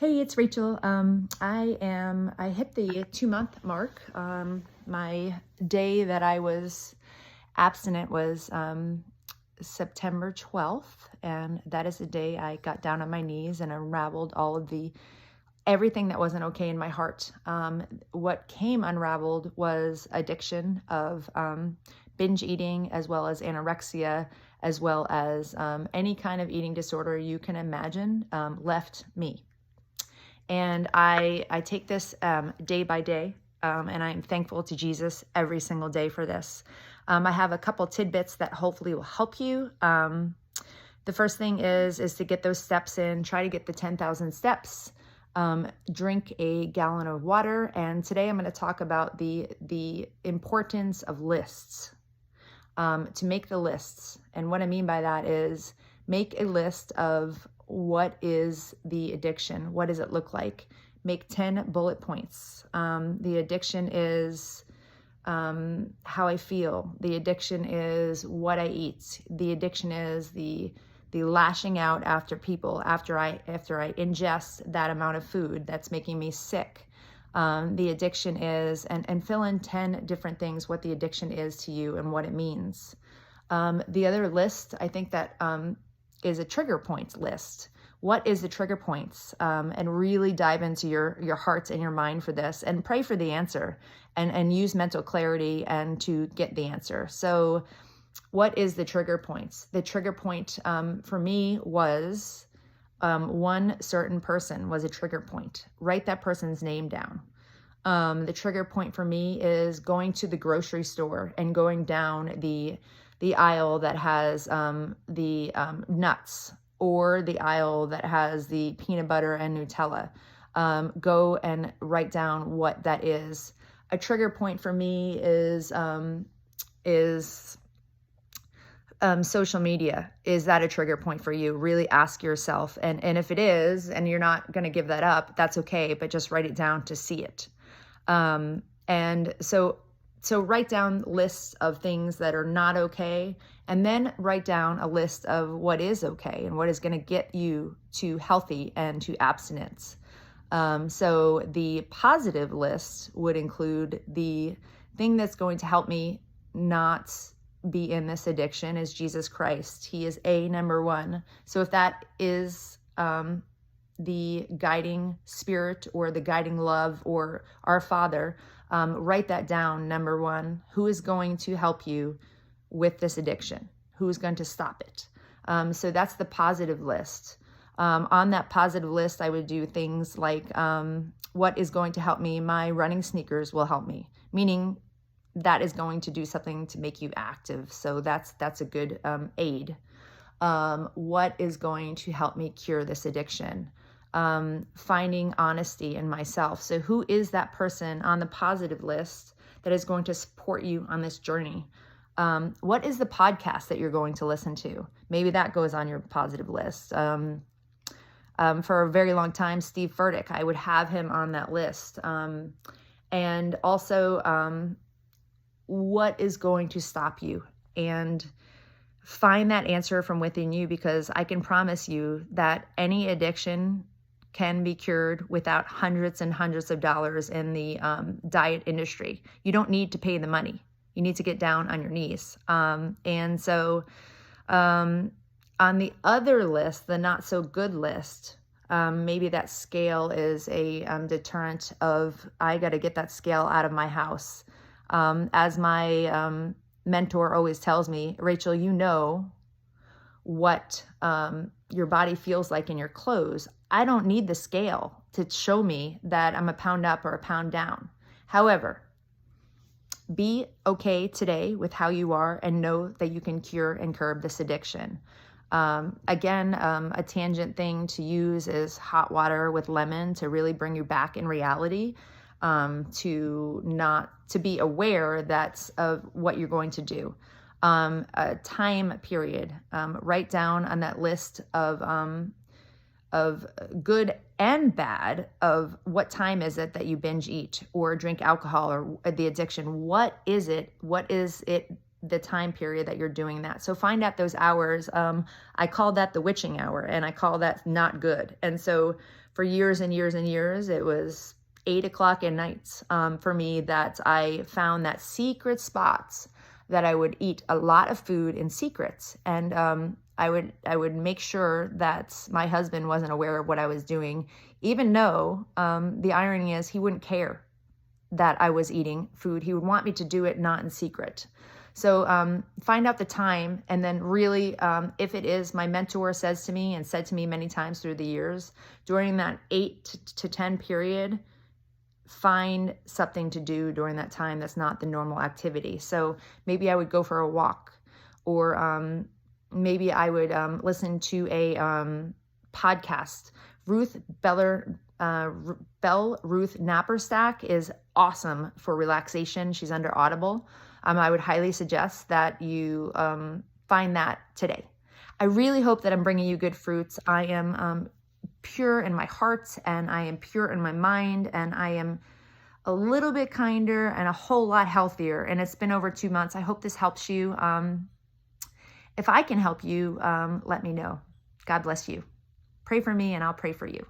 Hey, it's Rachel. I hit the 2 month mark. My day that I was abstinent was September 12th, and that is the day I got down on my knees and unraveled all of everything that wasn't okay in my heart. What came unraveled was addiction of binge eating, as well as anorexia, as well as any kind of eating disorder you can imagine, left me. And I take this day by day, and I'm thankful to Jesus every single day for this. I have a couple tidbits that hopefully will help you. The first thing is to get those steps in. Try to get the 10,000 steps. Drink a gallon of water. And today I'm going to talk about the importance of lists. To make the lists. And what I mean by that is make a list of what is the addiction? What does it look like? Make 10 bullet points. The addiction is how I feel. The addiction is what I eat. The addiction is the lashing out after people after I ingest that amount of food that's making me sick. The addiction is, and fill in 10 different things what the addiction is to you and what it means. The other list, I think that is a trigger points list. What is the trigger points? And really dive into your heart and your mind for this, and pray for the answer, and use mental clarity and to get the answer. So what is the trigger points? The trigger point for me was one certain person was a trigger point. Write that person's name down. The trigger point for me is going to the grocery store and going down the aisle that has the nuts, or the aisle that has the peanut butter and Nutella. Go and write down what that is. A trigger point for me is social media. Is that a trigger point for you? Really ask yourself. And if it is, and you're not going to give that up, that's okay, but just write it down to see it. And so write down lists of things that are not okay, and then write down a list of what is okay and what is going to get you to healthy and to abstinence. So the positive list would include the thing that's going to help me not be in this addiction is Jesus Christ. He is number one. So if that is the guiding spirit or the guiding love or our Father, write that down. Number one, who is going to help you with this addiction? Who is going to stop it? So that's the positive list. On that positive list, I would do things like what is going to help me? My running sneakers will help me, meaning that is going to do something to make you active. So that's a good aid. What is going to help me cure this addiction? Finding honesty in myself. So who is that person on the positive list that is going to support you on this journey? What is the podcast that you're going to listen to? Maybe that goes on your positive list. For a very long time, Steve Furtick, I would have him on that list. And also, what is going to stop you? And find that answer from within you, because I can promise you that any addiction can be cured without hundreds and hundreds of dollars in the diet industry. You don't need to pay the money. You need to get down on your knees. And so on the other list, the not so good list, maybe that scale is a deterrent of, I got to get that scale out of my house. As my mentor always tells me, Rachel, you know what your body feels like in your clothes. I don't need the scale to show me that I'm a pound up or a pound down. However, be okay today with how you are, and know that you can cure and curb this addiction. Again, a tangent thing to use is hot water with lemon to really bring you back in reality. To be aware that's of what you're going to do. A time period. Write down on that list of good and bad of what time is it that you binge eat or drink alcohol or the addiction. What is it? What is it the time period that you're doing that. So find out those hours. I call that the witching hour, and I call that not good. And so for years and years and years, it was 8 o'clock at nights for me that I found that secret spots that I would eat a lot of food in secrets. And I would make sure that my husband wasn't aware of what I was doing, even though the irony is he wouldn't care that I was eating food. He would want me to do it not in secret. So find out the time, and then really, if it is, my mentor says to me and said to me many times through the years, during that 8 to 10 period, find something to do during that time that's not the normal activity. So maybe I would go for a walk, or maybe I would listen to a podcast. Bell Ruth Napperstack is awesome for relaxation. She's under Audible. I would highly suggest that you find that today. I really hope that I'm bringing you good fruits. I am pure in my heart, and I am pure in my mind, and I am a little bit kinder and a whole lot healthier. And it's been over 2 months. I hope this helps you. If I can help you, let me know. God bless you. Pray for me, and I'll pray for you.